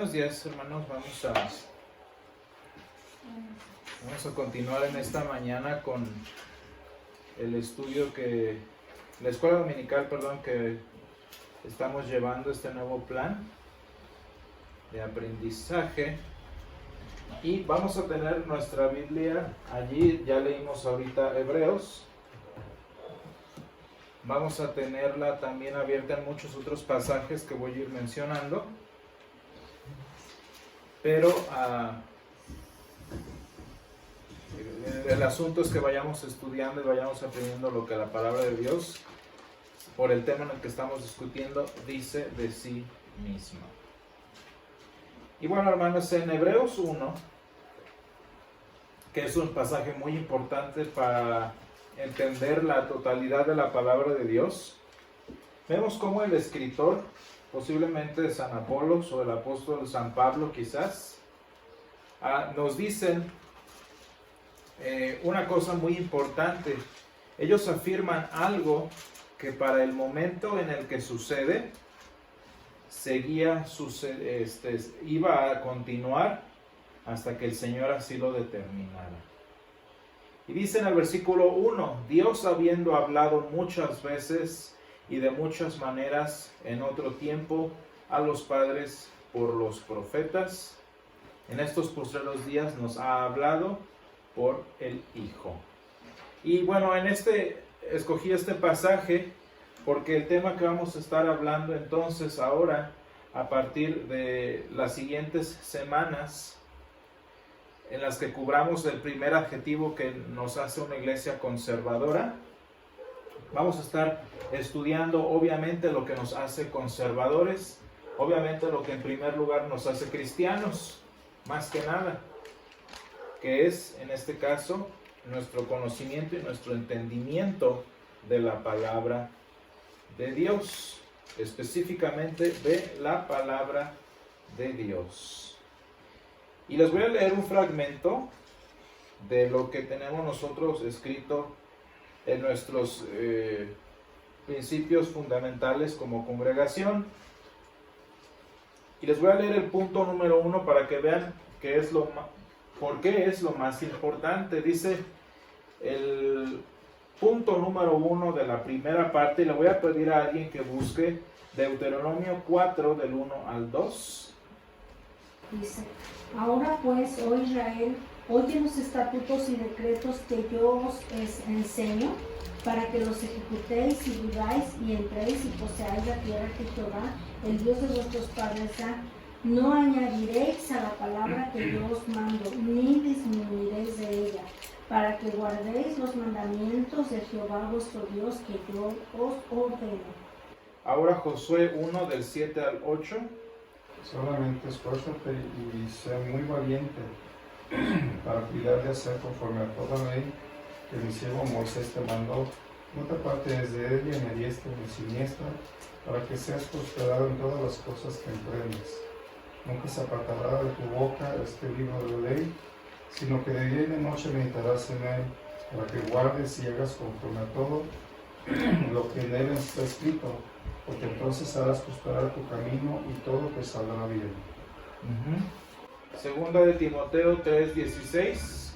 Buenos días, hermanos. Vamos a continuar en esta mañana con el estudio la escuela dominical, que estamos llevando, este nuevo plan de aprendizaje. Y vamos a tener nuestra Biblia allí. Ya leímos ahorita Hebreos. Vamos a tenerla también abierta en muchos otros pasajes que voy a ir mencionando. Pero el asunto es que vayamos estudiando y vayamos aprendiendo lo que la palabra de Dios, por el tema en el que estamos discutiendo, dice de sí misma. Y bueno, hermanos, en Hebreos 1, que es un pasaje muy importante para entender la totalidad de la palabra de Dios, vemos cómo el escritor, posiblemente San Apolos o el apóstol San Pablo quizás, nos dicen una cosa muy importante. Ellos afirman algo que para el momento en el que sucede, iba a continuar hasta que el Señor así lo determinara. Y dice en el versículo 1, Dios habiendo hablado muchas veces y de muchas maneras en otro tiempo a los padres por los profetas, en estos postreros días nos ha hablado por el Hijo. Y bueno, escogí este pasaje porque el tema que vamos a estar hablando entonces ahora, a partir de las siguientes semanas, en las que cubramos el primer adjetivo que nos hace una iglesia conservadora, vamos a estar estudiando obviamente lo que nos hace conservadores, obviamente lo que en primer lugar nos hace cristianos, más que nada, que es en este caso nuestro conocimiento y nuestro entendimiento de la palabra de Dios, específicamente de la palabra de Dios. Y les voy a leer un fragmento de lo que tenemos nosotros escrito en nuestros principios fundamentales como congregación. Y les voy a leer el punto número 1 para que vean por qué es lo más importante. Dice el punto número 1 de la primera parte, y le voy a pedir a alguien que busque Deuteronomio 4 del 1 al 2. Dice: ahora pues, oh Israel, oye los estatutos y decretos que yo os enseño, para que los ejecutéis y viváis y entréis y poseáis la tierra que Jehová, el Dios de vuestros padres, da. No añadiréis a la palabra que yo os mando, ni disminuiréis de ella, para que guardéis los mandamientos de Jehová vuestro Dios que yo os ordeno. Ahora Josué 1 del 7 al 8. Solamente esfuérzate y sé muy valiente para cuidar de hacer conforme a toda ley que mi siervo Moisés te mandó. No te apartes de ella ni a diestra ni a siniestra, para que seas prosperado en todas las cosas que emprendes. Nunca se apartará de tu boca este libro de la ley, sino que de día y de noche meditarás en él, para que guardes y hagas conforme a todo lo que en él está escrito, porque entonces harás prosperar tu camino y todo te saldrá bien. Segunda de Timoteo 3:16.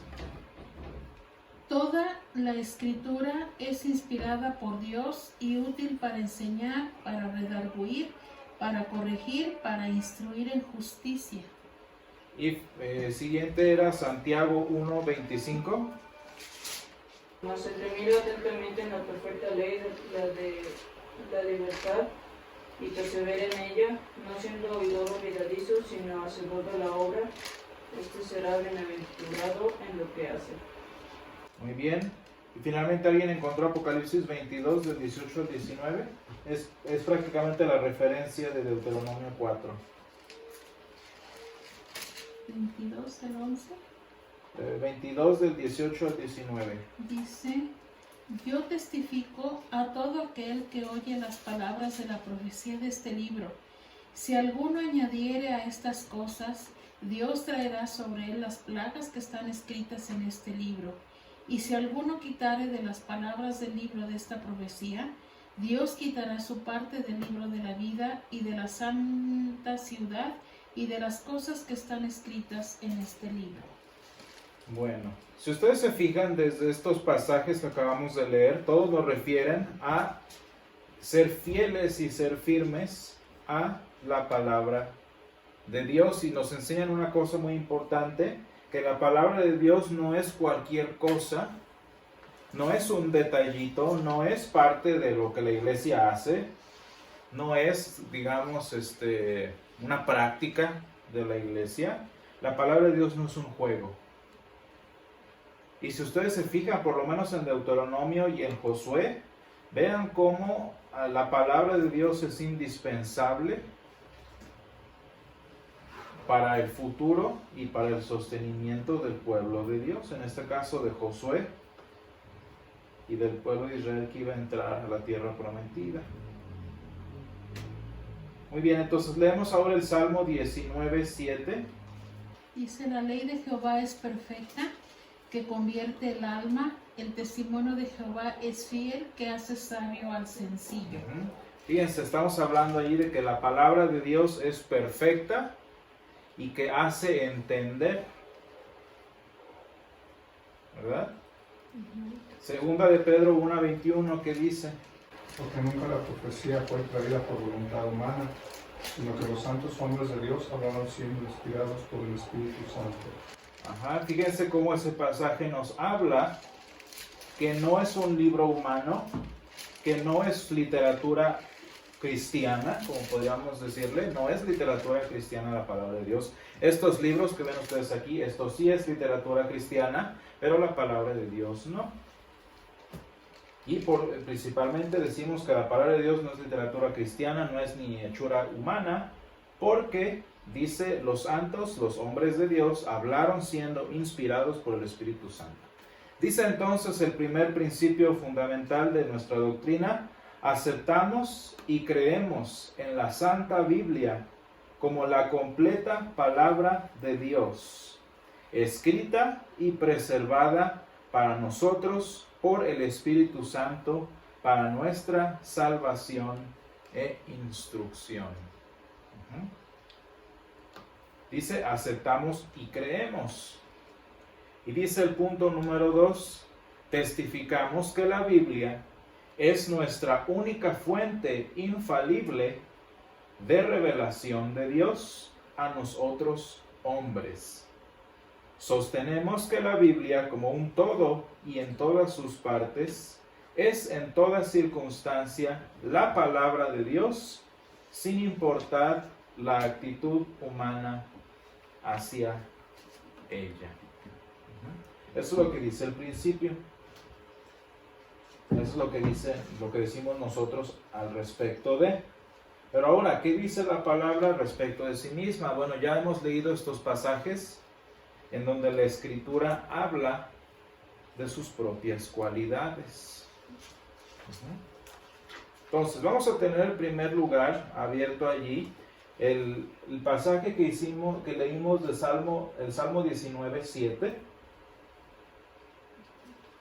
Toda la escritura es inspirada por Dios y útil para enseñar, para redarguir, para corregir, para instruir en justicia. Y siguiente era Santiago 1:25. Mas el que mira atentamente en la perfecta ley, la libertad, y persevera en ella, no siendo oidor olvidadizo, sino hacedor de la obra, este será bienaventurado en lo que hace. Muy bien. Y finalmente alguien encontró Apocalipsis 22 del 18 al 19. Es prácticamente la referencia de Deuteronomio 4. 22 al 11. 22 del 18 al 19. Dice: yo testifico a todo aquel que oye las palabras de la profecía de este libro. Si alguno añadiere a estas cosas, Dios traerá sobre él las plagas que están escritas en este libro. Y si alguno quitare de las palabras del libro de esta profecía, Dios quitará su parte del libro de la vida y de la santa ciudad y de las cosas que están escritas en este libro. Bueno, si ustedes se fijan desde estos pasajes que acabamos de leer, todos nos refieren a ser fieles y ser firmes a la palabra de Dios, y nos enseñan una cosa muy importante, que la palabra de Dios no es cualquier cosa, no es un detallito, no es parte de lo que la iglesia hace, no es, digamos, una práctica de la iglesia. La palabra de Dios no es un juego. Y si ustedes se fijan, por lo menos en Deuteronomio y en Josué, vean cómo la palabra de Dios es indispensable para el futuro y para el sostenimiento del pueblo de Dios, en este caso de Josué y del pueblo de Israel que iba a entrar a la tierra prometida. Muy bien, entonces leemos ahora el Salmo 19:7. Dice: la ley de Jehová es perfecta, que convierte el alma. El testimonio de Jehová es fiel, que hace sabio al sencillo. Fíjense, estamos hablando allí de que la palabra de Dios es perfecta y que hace entender, ¿verdad? Segunda de Pedro 1:21, que dice: Porque nunca la profecía fue traída por voluntad humana, sino que los santos hombres de Dios hablaron siendo inspirados por el Espíritu Santo. Fíjense cómo ese pasaje nos habla que no es un libro humano, que no es literatura cristiana, como podríamos decirle, no es literatura cristiana la palabra de Dios. Estos libros que ven ustedes aquí, esto sí es literatura cristiana, pero la palabra de Dios no. Y principalmente decimos que la palabra de Dios no es literatura cristiana, no es ni hechura humana, porque dice: los santos, los hombres de Dios, hablaron siendo inspirados por el Espíritu Santo. Dice entonces el primer principio fundamental de nuestra doctrina: aceptamos y creemos en la Santa Biblia como la completa palabra de Dios, escrita y preservada para nosotros por el Espíritu Santo, para nuestra salvación e instrucción. Dice: aceptamos y creemos. Y dice el punto número 2: testificamos que la Biblia es nuestra única fuente infalible de revelación de Dios a nosotros hombres. Sostenemos que la Biblia, como un todo y en todas sus partes, es en toda circunstancia la palabra de Dios, sin importar la actitud humana hacia ella. Eso es lo que dice el principio. Eso es lo que decimos nosotros al respecto de. Pero ahora, ¿qué dice la palabra respecto de sí misma? Bueno, ya hemos leído estos pasajes en donde la Escritura habla de sus propias cualidades. Entonces, vamos a tener en primer lugar abierto allí el pasaje que leímos del Salmo 19:7.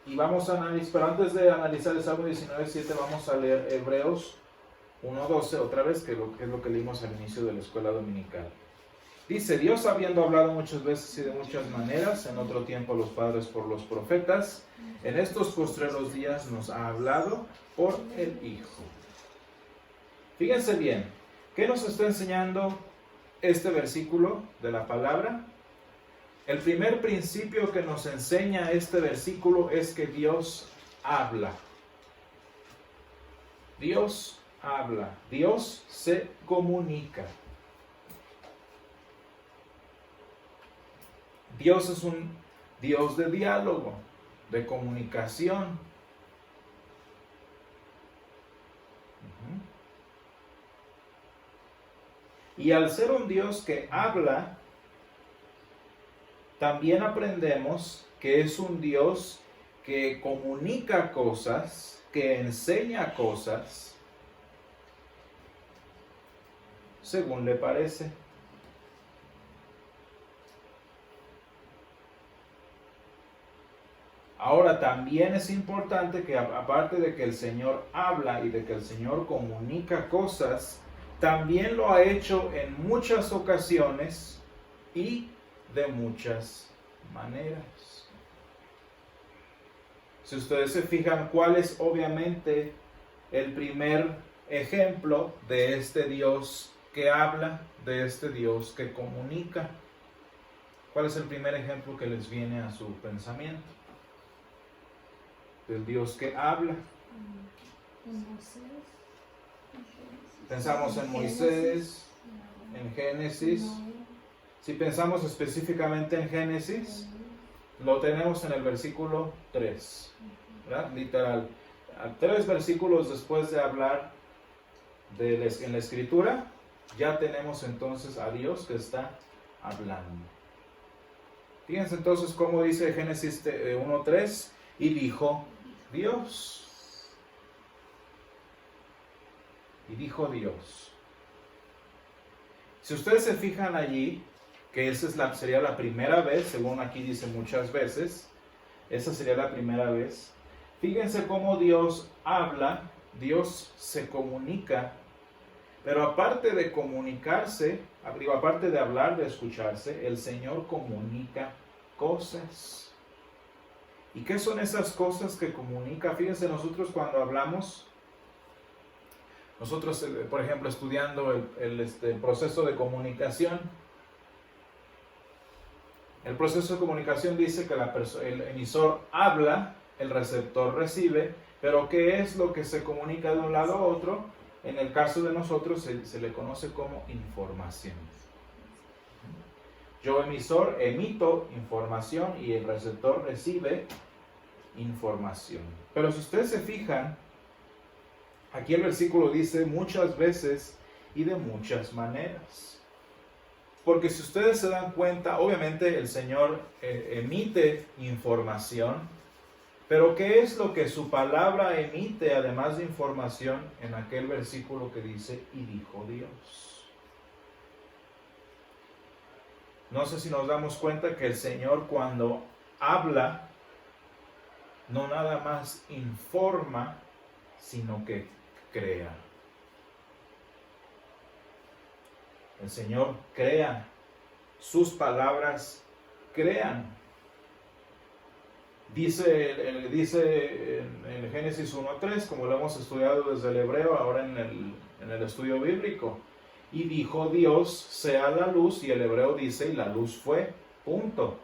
Y vamos a analizar, pero antes de analizar el Salmo 19:7, vamos a leer Hebreos 1:12 otra vez, que es lo que leímos al inicio de la escuela dominical. Dice: Dios, habiendo hablado muchas veces y de muchas maneras, en otro tiempo a los padres por los profetas, en estos postreros días nos ha hablado por el Hijo. Fíjense bien, ¿qué nos está enseñando este versículo de la palabra? El primer principio que nos enseña este versículo es que Dios habla. Dios habla. Dios se comunica. Dios es un Dios de diálogo, de comunicación. Y al ser un Dios que habla, también aprendemos que es un Dios que comunica cosas, que enseña cosas, según le parece. Ahora, también es importante que, aparte de que el Señor habla y de que el Señor comunica cosas, también lo ha hecho en muchas ocasiones y de muchas maneras. Si ustedes se fijan, ¿cuál es obviamente el primer ejemplo de este Dios que habla, de este Dios que comunica? ¿Cuál es el primer ejemplo que les viene a su pensamiento? Del Dios que habla. Pensamos en Moisés, en Génesis. Si pensamos específicamente en Génesis, lo tenemos en el versículo 3, ¿verdad? Literal. 3 versículos después de hablar en la escritura, ya tenemos entonces a Dios que está hablando. Fíjense entonces cómo dice Génesis 1:3, y dijo Dios. Y dijo Dios. Si ustedes se fijan allí, que esa sería la primera vez, según aquí dice muchas veces, esa sería la primera vez. Fíjense cómo Dios habla, Dios se comunica, pero aparte de comunicarse, aparte de hablar, de escucharse, el Señor comunica cosas. ¿Y qué son esas cosas que comunica? Fíjense, nosotros cuando hablamos, nosotros, por ejemplo, estudiando el proceso de comunicación, el proceso de comunicación dice que el emisor habla, el receptor recibe, pero ¿qué es lo que se comunica de un lado a otro? En el caso de nosotros se le conoce como información. Yo, emisor, emito información y el receptor recibe información. Pero si ustedes se fijan, aquí el versículo dice muchas veces y de muchas maneras. Porque si ustedes se dan cuenta, obviamente el Señor emite información, pero ¿qué es lo que su palabra emite además de información en aquel versículo que dice, y dijo Dios? No sé si nos damos cuenta que el Señor cuando habla, no nada más informa, sino que crea. El Señor crea, sus palabras crean. Dice en Génesis 1:3, como lo hemos estudiado desde el hebreo, ahora en el estudio bíblico. Y dijo Dios, sea la luz, y el hebreo dice, y la luz fue, punto.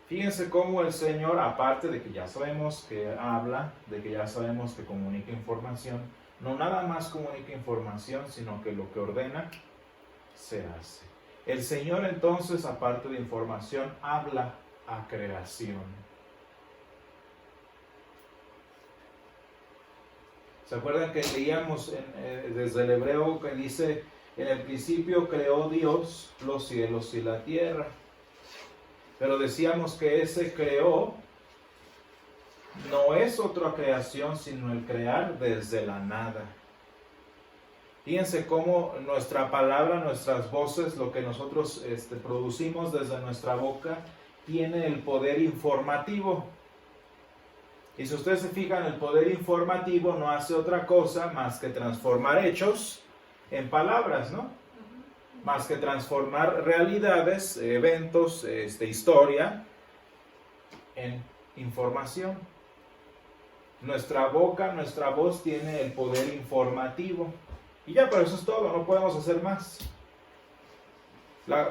Fíjense cómo el Señor, aparte de que ya sabemos que habla, de que ya sabemos que comunica información, no nada más comunica información, sino que lo que ordena, se hace. El Señor entonces, aparte de información, habla a creación. ¿Se acuerdan que leíamos desde el hebreo que dice, en el principio creó Dios los cielos y la tierra? Pero decíamos que ese creó no es otra creación, sino el crear desde la nada. Fíjense cómo nuestra palabra, nuestras voces, lo que nosotros producimos desde nuestra boca, tiene el poder informativo. Y si ustedes se fijan, el poder informativo no hace otra cosa más que transformar hechos en palabras, ¿no? Más que transformar realidades, eventos, historia, en información. Nuestra boca, nuestra voz tiene el poder informativo. Y ya, pero eso es todo, no podemos hacer más.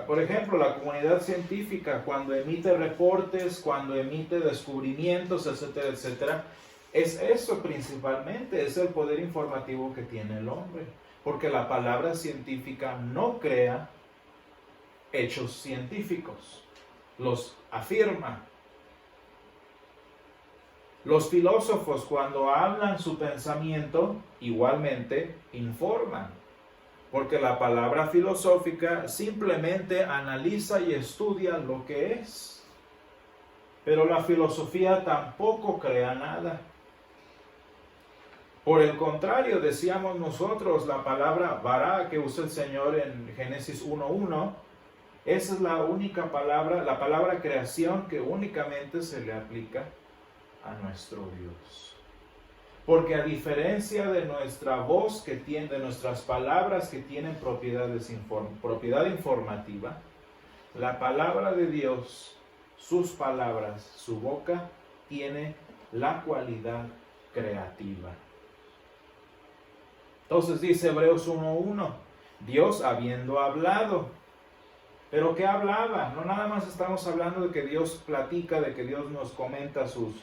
Por ejemplo, la comunidad científica, cuando emite reportes, cuando emite descubrimientos, etcétera, etcétera, es eso principalmente, es el poder informativo que tiene el hombre. Porque la palabra científica no crea hechos científicos, los afirma. Los filósofos, cuando hablan su pensamiento, igualmente informan, porque la palabra filosófica simplemente analiza y estudia lo que es. Pero la filosofía tampoco crea nada. Por el contrario, decíamos nosotros, la palabra bara que usa el Señor en Génesis 1:1, esa es la única palabra, la palabra creación que únicamente se le aplica a nuestro Dios. Porque a diferencia de nuestra voz que tiene, de nuestras palabras que tienen propiedad informativa, la palabra de Dios, sus palabras, su boca, tiene la cualidad creativa. Entonces dice Hebreos 1:1, Dios habiendo hablado. ¿Pero qué hablaba? No nada más estamos hablando de que Dios platica, de que Dios nos comenta sus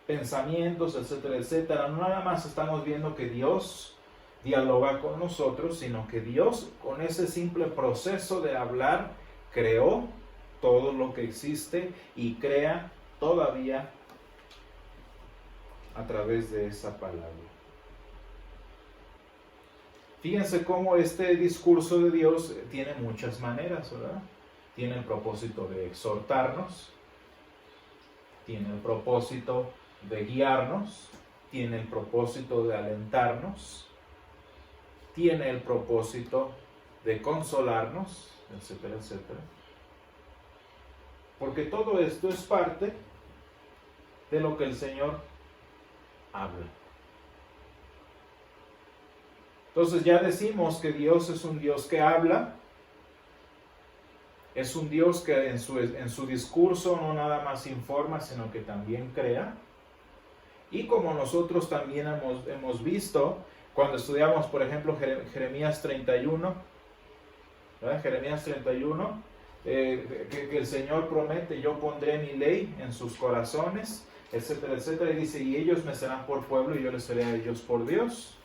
pensamientos, etcétera, etcétera. No nada más estamos viendo que Dios dialoga con nosotros, sino que Dios, con ese simple proceso de hablar, creó todo lo que existe y crea todavía a través de esa palabra. Fíjense cómo este discurso de Dios tiene muchas maneras, ¿verdad? Tiene el propósito de exhortarnos, tiene el propósito de guiarnos, tiene el propósito de alentarnos, tiene el propósito de consolarnos, etcétera, etcétera. Porque todo esto es parte de lo que el Señor habla. Entonces ya decimos que Dios es un Dios que habla, es un Dios que en su discurso no nada más informa, sino que también crea. Y como nosotros también hemos visto, cuando estudiamos, por ejemplo, Jeremías 31, ¿verdad? Jeremías 31, que el Señor promete, yo pondré mi ley en sus corazones, etcétera, etcétera, y dice, y ellos me serán por pueblo y yo les seré a ellos por Dios.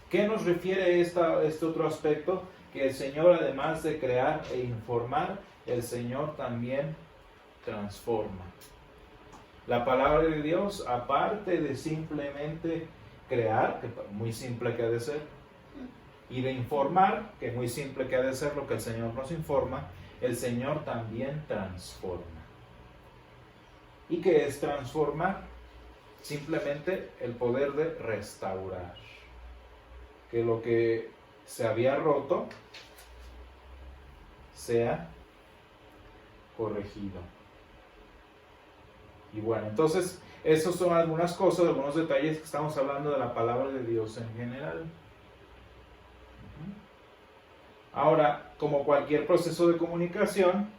¿Qué nos refiere este otro aspecto? Que el Señor, además de crear e informar, el Señor también transforma. La palabra de Dios, aparte de simplemente crear, que muy simple que ha de ser, y de informar, que muy simple que ha de ser lo que el Señor nos informa, el Señor también transforma. ¿Y qué es transformar? Simplemente el poder de restaurar. Que lo que se había roto sea corregido. Y bueno, entonces, esos son algunas cosas, algunos detalles que estamos hablando de la palabra de Dios en general. Ahora, como cualquier proceso de comunicación,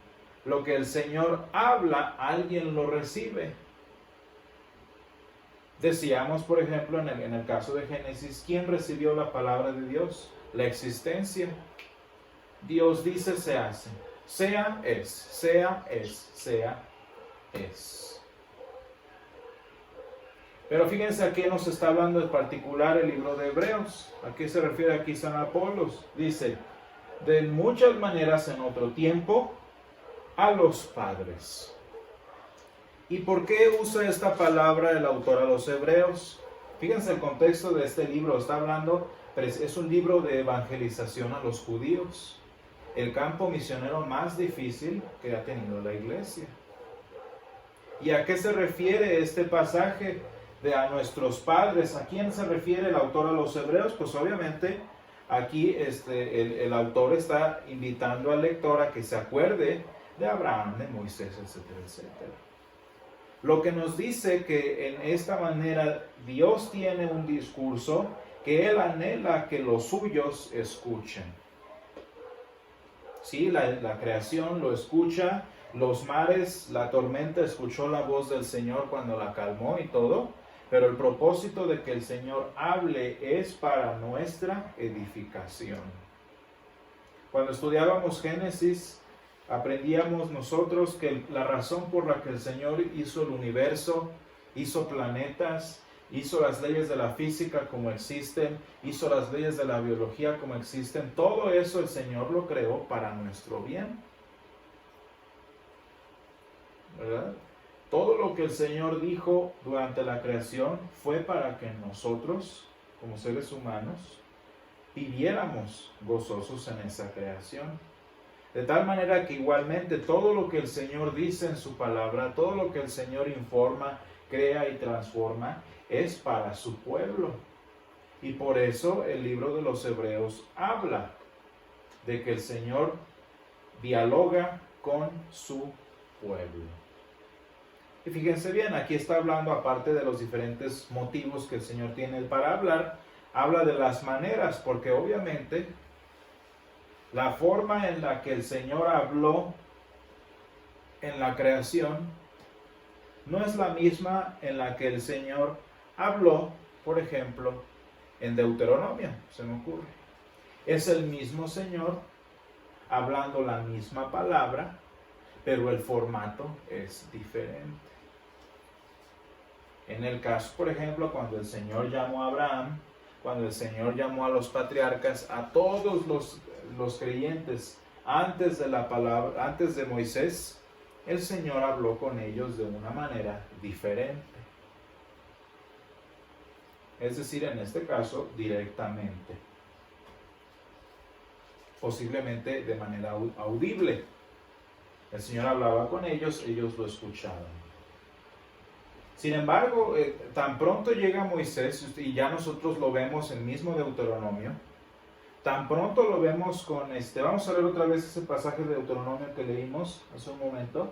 lo que el Señor habla, alguien lo recibe. Decíamos, por ejemplo, en el caso de Génesis, ¿quién recibió la palabra de Dios? La existencia. Dios dice, se hace. Sea, es. Sea, es. Sea, es. Pero fíjense a qué nos está hablando en particular el libro de Hebreos. ¿A qué se refiere aquí San Apolos? Dice, de muchas maneras en otro tiempo, a los padres. ¿Y por qué usa esta palabra el autor a los hebreos? Fíjense el contexto de este libro. Está hablando, es un libro de evangelización a los judíos. El campo misionero más difícil que ha tenido la iglesia. ¿Y a qué se refiere este pasaje de a nuestros padres? ¿A quién se refiere el autor a los hebreos? Pues obviamente aquí el autor está invitando al lector a que se acuerde de Abraham, de Moisés, etcétera, etcétera. Lo que nos dice que en esta manera Dios tiene un discurso que Él anhela que los suyos escuchen. Sí, la creación lo escucha, los mares, la tormenta escuchó la voz del Señor cuando la calmó y todo, pero el propósito de que el Señor hable es para nuestra edificación. Cuando estudiábamos Génesis, aprendíamos nosotros que la razón por la que el Señor hizo el universo, hizo planetas, hizo las leyes de la física como existen, hizo las leyes de la biología como existen, todo eso el Señor lo creó para nuestro bien. ¿Verdad? Todo lo que el Señor dijo durante la creación fue para que nosotros, como seres humanos, viviéramos gozosos en esa creación. De tal manera que igualmente todo lo que el Señor dice en su palabra, todo lo que el Señor informa, crea y transforma, es para su pueblo. Y por eso el libro de los Hebreos habla de que el Señor dialoga con su pueblo. Y fíjense bien, aquí está hablando, aparte de los diferentes motivos que el Señor tiene para hablar, habla de las maneras, porque obviamente la forma en la que el Señor habló en la creación no es la misma en la que el Señor habló, por ejemplo, en Deuteronomio, se me ocurre. Es el mismo Señor hablando la misma palabra, pero el formato es diferente. En el caso, por ejemplo, cuando el Señor llamó a Abraham, cuando el Señor llamó a los patriarcas, a todos los creyentes antes de la palabra, antes de Moisés, el Señor habló con ellos de una manera diferente. Es decir, en este caso, directamente. Posiblemente de manera audible. El Señor hablaba con ellos, ellos lo escuchaban. Sin embargo, tan pronto llega Moisés, y ya nosotros lo vemos en el mismo Deuteronomio, tan pronto lo vemos con vamos a leer otra vez ese pasaje de Deuteronomio que leímos hace un momento,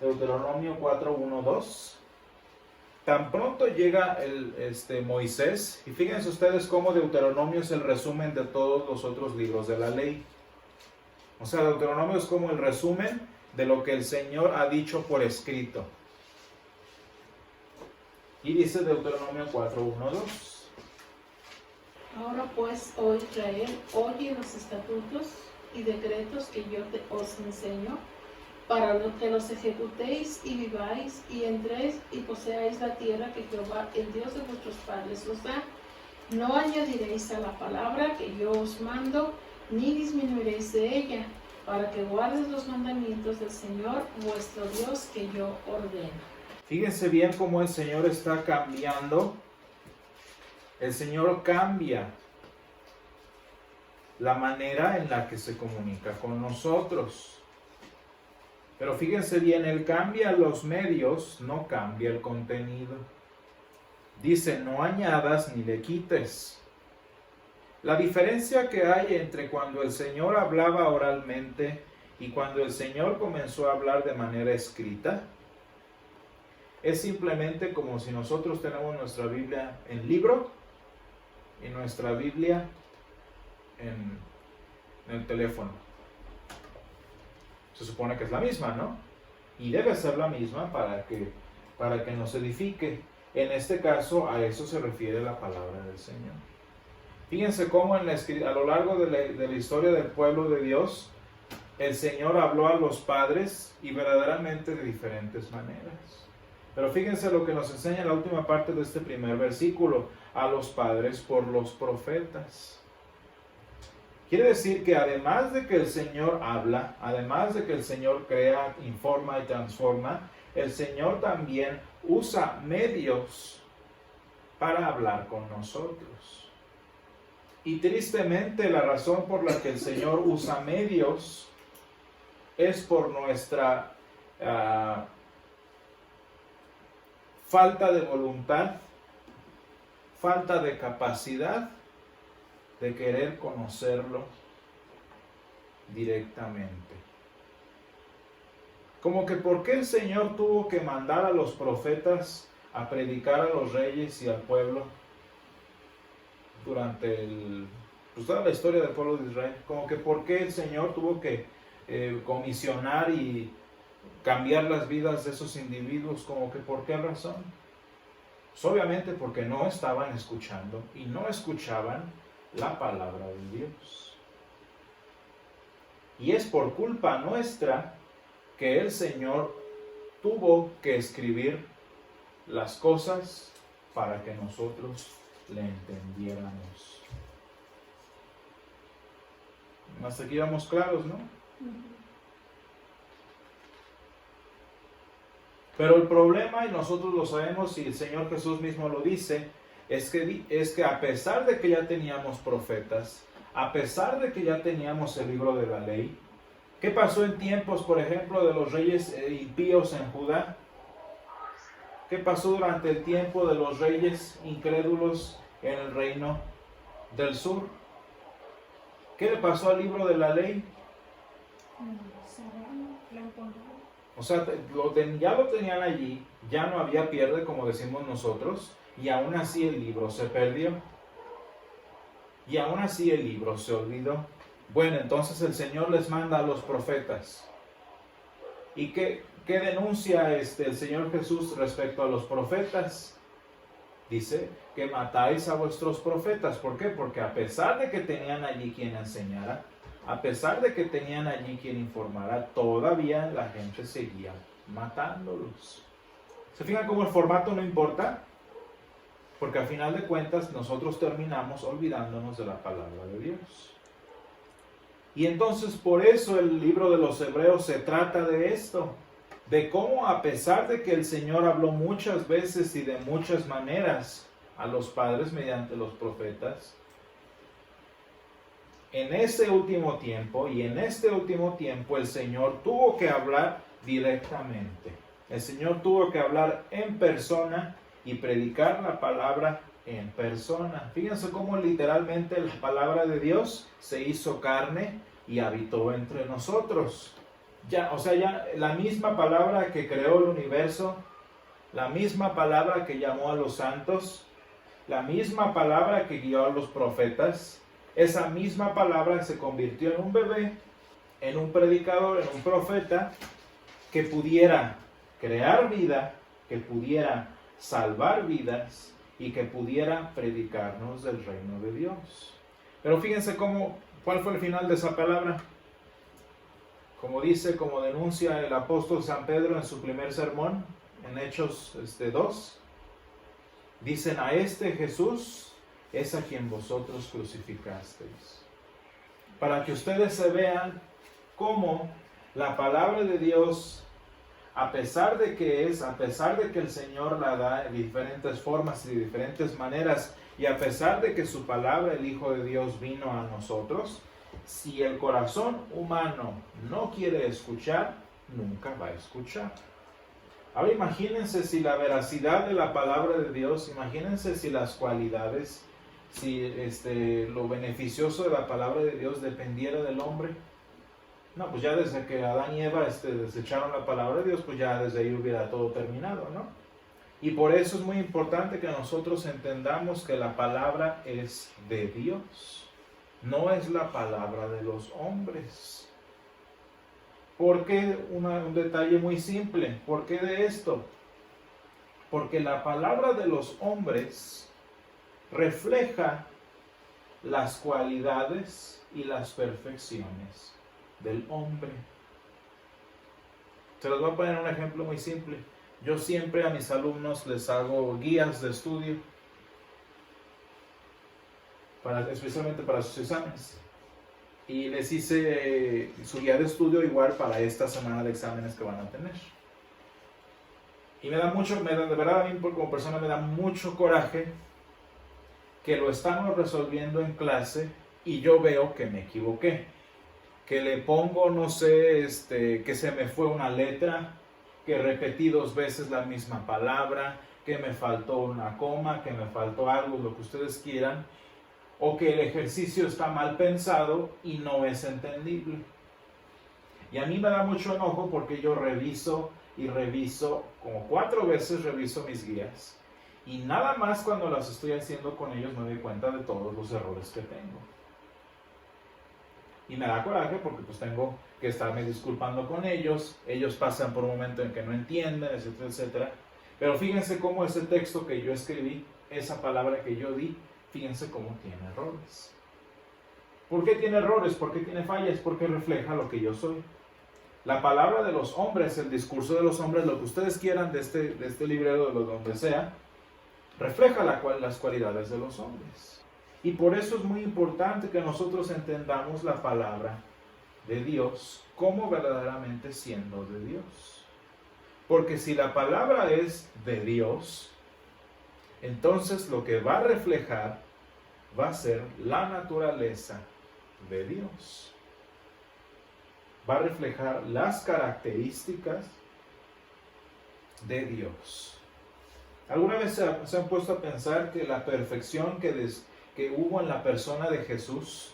Deuteronomio 4, 1, 2. Tan pronto llega Moisés, y fíjense ustedes cómo Deuteronomio es el resumen de todos los otros libros de la ley. O sea, Deuteronomio es como el resumen de lo que el Señor ha dicho por escrito. Y dice Deuteronomio 4, 1, 2. Ahora pues, oh Israel, oye los estatutos y decretos que yo os enseño, para que los ejecutéis y viváis, y entréis y poseáis la tierra que Jehová, el Dios de vuestros padres, os da. No añadiréis a la palabra que yo os mando, ni disminuiréis de ella, para que guardes los mandamientos del Señor vuestro Dios que yo ordeno. Fíjense bien cómo el Señor está cambiando. El Señor cambia la manera en la que se comunica con nosotros. Pero fíjense bien, Él cambia los medios, no cambia el contenido. Dice, no añadas ni le quites. La diferencia que hay entre cuando el Señor hablaba oralmente y cuando el Señor comenzó a hablar de manera escrita, es simplemente como si nosotros tenemos nuestra Biblia en libro y nuestra Biblia en el teléfono. Se supone que es la misma, ¿no? Y debe ser la misma para que nos edifique. En este caso, a eso se refiere la palabra del Señor. Fíjense cómo a lo largo de la historia del pueblo de Dios, el Señor habló a los padres y verdaderamente de diferentes maneras. Pero fíjense lo que nos enseña en la última parte de este primer versículo, a los padres por los profetas. Quiere decir que además de que el Señor habla, además de que el Señor crea, informa y transforma, el Señor también usa medios para hablar con nosotros. Y tristemente la razón por la que el Señor usa medios es por nuestra falta de voluntad, falta de capacidad de querer conocerlo directamente. Como que ¿por qué el Señor tuvo que mandar a los profetas a predicar a los reyes y al pueblo durante toda la historia del pueblo de Israel? Como que ¿por qué el Señor tuvo que comisionar y cambiar las vidas de esos individuos? Como que ¿por qué razón? Pues obviamente porque no estaban escuchando y no escuchaban la palabra de Dios. Y es por culpa nuestra que el Señor tuvo que escribir las cosas para que nosotros le entendiéramos. Hasta aquí vamos claros, ¿no? Pero el problema, y nosotros lo sabemos y el Señor Jesús mismo lo dice, es que a pesar de que ya teníamos profetas, a pesar de que ya teníamos el libro de la ley, ¿qué pasó en tiempos, por ejemplo, de los reyes impíos en Judá? ¿Qué pasó durante el tiempo de los reyes incrédulos en el reino del sur? ¿Qué le pasó al libro de la ley? O sea, ya lo tenían allí, ya no había pierde, como decimos nosotros, y aún así el libro se perdió. Y aún así el libro se olvidó. Bueno, entonces el Señor les manda a los profetas. ¿Y qué denuncia el Señor Jesús respecto a los profetas? Dice que matáis a vuestros profetas. ¿Por qué? Porque a pesar de que tenían allí quien enseñara, a pesar de que tenían allí quien informara, todavía la gente seguía matándolos. ¿Se fijan cómo el formato no importa? Porque al final de cuentas nosotros terminamos olvidándonos de la palabra de Dios. Y entonces por eso el libro de los Hebreos se trata de esto, de cómo a pesar de que el Señor habló muchas veces y de muchas maneras a los padres mediante los profetas, en este último tiempo el Señor tuvo que hablar directamente. El Señor tuvo que hablar en persona y predicar la palabra en persona. Fíjense cómo literalmente la palabra de Dios se hizo carne y habitó entre nosotros. Ya la misma palabra que creó el universo, la misma palabra que llamó a los santos, la misma palabra que guió a los profetas, esa misma palabra se convirtió en un bebé, en un predicador, en un profeta que pudiera crear vida, que pudiera salvar vidas y que pudiera predicarnos del reino de Dios. Pero fíjense cuál fue el final de esa palabra. Como denuncia el apóstol San Pedro en su primer sermón, en Hechos 2, dicen: a este Jesús es a quien vosotros crucificasteis. Para que ustedes se vean cómo la palabra de Dios, a pesar de que el Señor la da de diferentes formas y de diferentes maneras, y a pesar de que su palabra, el Hijo de Dios, vino a nosotros, si el corazón humano no quiere escuchar, nunca va a escuchar. Ahora imagínense si la veracidad de la palabra de Dios, imagínense si las cualidades, si lo beneficioso de la palabra de Dios dependiera del hombre. No, pues ya desde que Adán y Eva desecharon la palabra de Dios, pues ya desde ahí hubiera todo terminado, ¿no? Y por eso es muy importante que nosotros entendamos que la palabra es de Dios, no es la palabra de los hombres. ¿Por qué? Un detalle muy simple. ¿Por qué de esto? Porque la palabra de los hombres refleja las cualidades y las perfecciones del hombre. Se los voy a poner un ejemplo muy simple. Yo siempre a mis alumnos les hago guías de estudio, especialmente para sus exámenes. Y les hice su guía de estudio igual para esta semana de exámenes que van a tener. Y de verdad a mí como persona me da mucho coraje que lo estamos resolviendo en clase y yo veo que me equivoqué. Que le pongo, no sé, que se me fue una letra, que repetí 2 veces la misma palabra, que me faltó una coma, que me faltó algo, lo que ustedes quieran, o que el ejercicio está mal pensado y no es entendible. Y a mí me da mucho enojo porque yo reviso y reviso, como 4 veces reviso mis guías, y nada más cuando las estoy haciendo con ellos me doy cuenta de todos los errores que tengo. Y me da coraje porque pues tengo que estarme disculpando con ellos, ellos pasan por un momento en que no entienden, etcétera, etcétera. Pero fíjense cómo ese texto que yo escribí, esa palabra que yo di, fíjense cómo tiene errores. ¿Por qué tiene errores? ¿Por qué tiene fallas? Porque refleja lo que yo soy. La palabra de los hombres, el discurso de los hombres, lo que ustedes quieran de este librero, de donde sea, refleja las cualidades de los hombres. Y por eso es muy importante que nosotros entendamos la palabra de Dios como verdaderamente siendo de Dios. Porque si la palabra es de Dios, entonces lo que va a reflejar va a ser la naturaleza de Dios. Va a reflejar las características de Dios. ¿Alguna vez se han puesto a pensar que la perfección que hubo en la persona de Jesús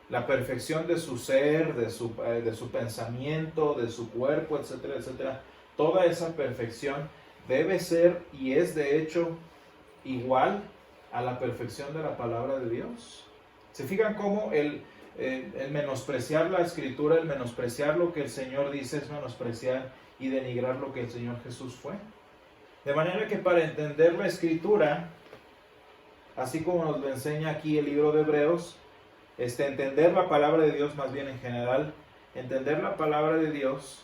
la perfección de su ser, de su pensamiento, de su cuerpo, etcétera, etcétera. Toda esa perfección debe ser y es de hecho igual a la perfección de la palabra de Dios. ¿Se fijan cómo el menospreciar la Escritura, el menospreciar lo que el Señor dice es menospreciar y denigrar lo que el Señor Jesús fue? De manera que para entender la Escritura, así como nos lo enseña aquí el libro de Hebreos, entender la palabra de Dios, más bien en general, entender la palabra de Dios,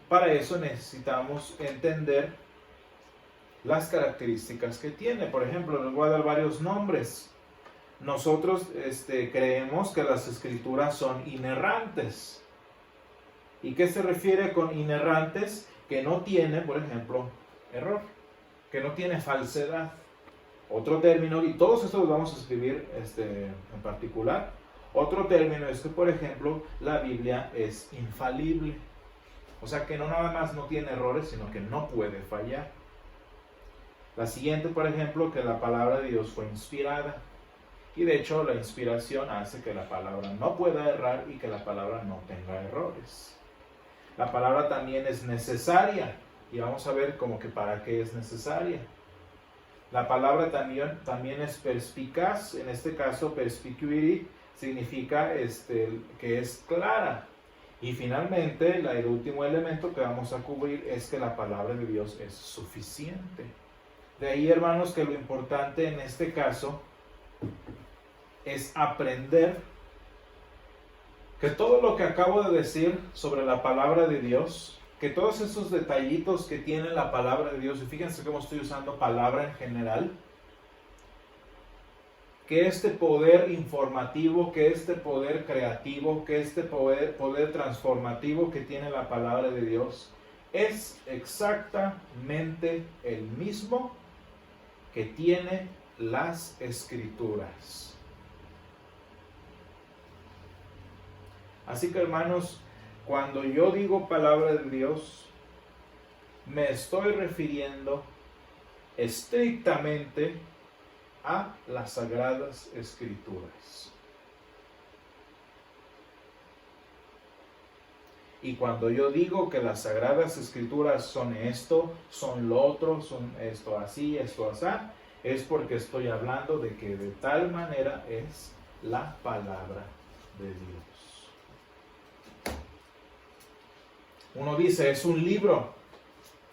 para eso necesitamos entender las características que tiene. Por ejemplo, les voy a dar varios nombres. Nosotros creemos que las Escrituras son inerrantes. ¿Y qué se refiere con inerrantes? Que no tiene, por ejemplo, error, que no tiene falsedad. Otro término, y todos estos los vamos a escribir en particular. Otro término es que, por ejemplo, la Biblia es infalible. O sea que no nada más no tiene errores, sino que no puede fallar. La siguiente, por ejemplo, que la palabra de Dios fue inspirada. Y de hecho la inspiración hace que la palabra no pueda errar y que la palabra no tenga errores. La palabra también es necesaria. Y vamos a ver como que para qué es necesaria. La palabra también es perspicaz. En este caso, perspicuity significa que es clara. Y finalmente, el último elemento que vamos a cubrir es que la palabra de Dios es suficiente. De ahí, hermanos, que lo importante en este caso es aprender que todo lo que acabo de decir sobre la palabra de Dios, que todos esos detallitos que tiene la palabra de Dios, y fíjense cómo estoy usando palabra en general, que este poder informativo, que este poder creativo, que este poder transformativo que tiene la palabra de Dios, es exactamente el mismo que tiene las Escrituras. Así que, hermanos, cuando yo digo palabra de Dios, me estoy refiriendo estrictamente a las Sagradas Escrituras. Y cuando yo digo que las Sagradas Escrituras son esto, son lo otro, son esto así, esto así, es porque estoy hablando de que de tal manera es la palabra de Dios. Uno dice, es un libro.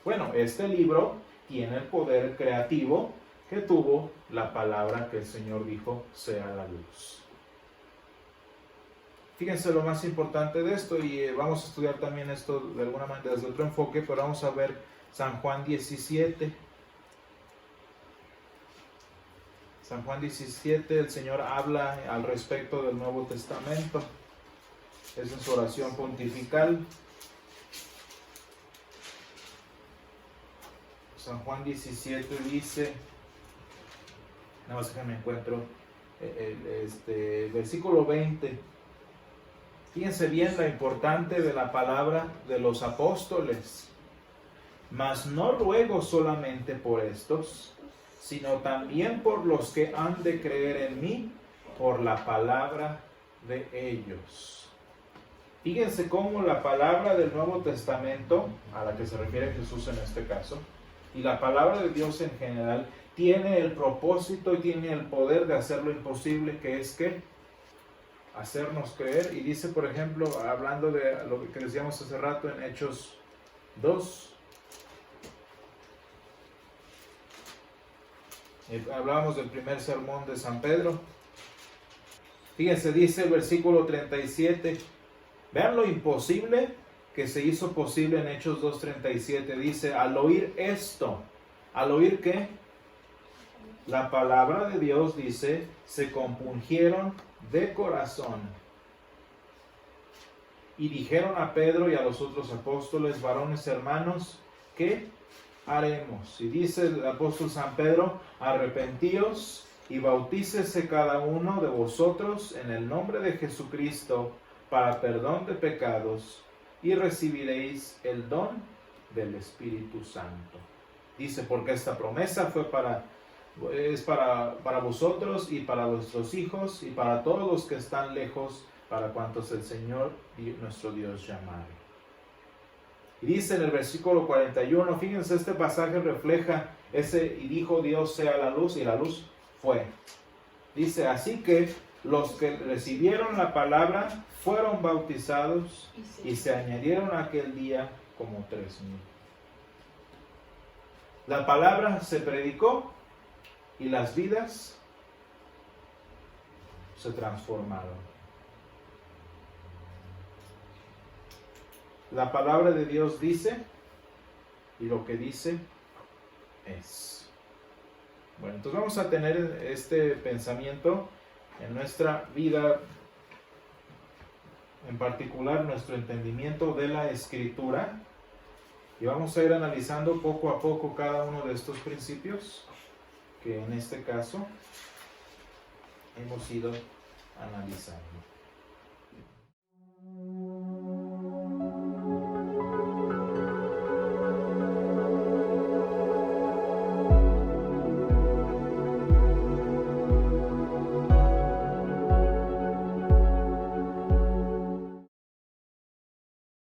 Bueno, este libro tiene el poder creativo que tuvo la palabra que el Señor dijo, sea la luz. Fíjense lo más importante de esto, y vamos a estudiar también esto de alguna manera desde otro enfoque, pero vamos a ver San Juan 17. San Juan 17, el Señor habla al respecto del Nuevo Testamento. Es en su oración pontifical. San Juan 17 dice, nada más que me encuentro, versículo 20. Fíjense bien lo importante de la palabra de los apóstoles. Mas no ruego solamente por estos, sino también por los que han de creer en mí por la palabra de ellos. Fíjense cómo la palabra del Nuevo Testamento, a la que se refiere Jesús en este caso, y la palabra de Dios en general, tiene el propósito y tiene el poder de hacer lo imposible, que es que hacernos creer. Y dice, por ejemplo, hablando de lo que decíamos hace rato en Hechos 2, hablábamos del primer sermón de San Pedro. Fíjense, dice el versículo 37, vean lo imposible que se hizo posible en Hechos 2:37. Dice, al oír esto, ¿al oír qué? La palabra de Dios, dice, se compungieron de corazón y dijeron a Pedro y a los otros apóstoles, varones hermanos, ¿qué haremos? Y dice el apóstol San Pedro, arrepentíos y bautícese cada uno de vosotros en el nombre de Jesucristo para perdón de pecados y recibiréis el don del Espíritu Santo. Dice, porque esta promesa fue para Es para vosotros y para vuestros hijos y para todos los que están lejos, para cuantos el Señor nuestro Dios llamare. Y dice en el versículo 41, fíjense, este pasaje refleja ese, y dijo Dios sea la luz, y la luz fue. Dice, así que los que recibieron la palabra fueron bautizados y se añadieron aquel día como 3,000. La palabra se predicó y las vidas se transformaron. La palabra de Dios dice y lo que dice es. Bueno, entonces vamos a tener este pensamiento en nuestra vida, en particular nuestro entendimiento de la Escritura, y vamos a ir analizando poco a poco cada uno de estos principios que en este caso hemos ido analizando.